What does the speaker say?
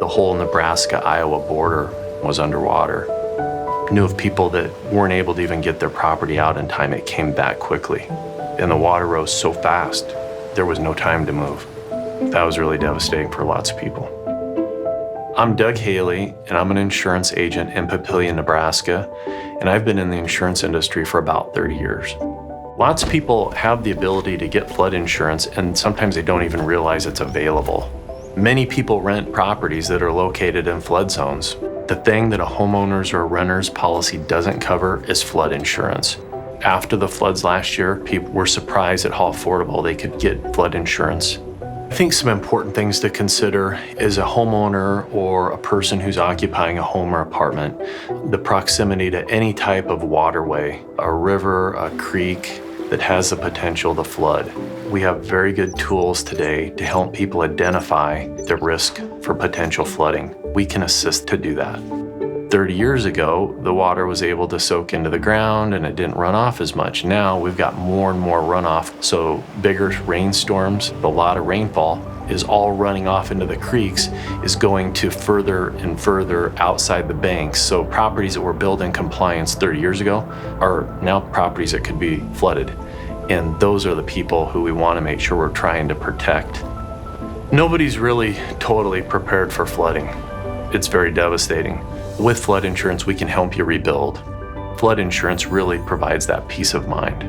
The whole Nebraska-Iowa border was underwater. Knew of people that weren't able to even get their property out in time. It came back quickly. And the water rose so fast, there was no time to move. That was really devastating for lots of people. I'm Doug Haley, and I'm an insurance agent in Papillion, Nebraska, and I've been in the insurance industry for about 30 years. Lots of people have the ability to get flood insurance, and sometimes they don't even realize it's available. Many people rent properties that are located in flood zones. The thing that a homeowner's or a renter's policy doesn't cover is flood insurance. After the floods last year, people were surprised at how affordable they could get flood insurance. I think some important things to consider is a homeowner or a person who's occupying a home or apartment, the proximity to any type of waterway, a river, a creek that has the potential to flood. We have very good tools today to help people identify the risk for potential flooding. We can assist to do that. 30 years ago, the water was able to soak into the ground and it didn't run off as much. Now we've got more and more runoff, so bigger rainstorms, a lot of rainfall is all running off into the creeks, is going to further and further outside the banks. So properties that were built in compliance 30 years ago are now properties that could be flooded. And those are the people who we want to make sure we're trying to protect. Nobody's really totally prepared for flooding. It's very devastating. With flood insurance, we can help you rebuild. Flood insurance really provides that peace of mind.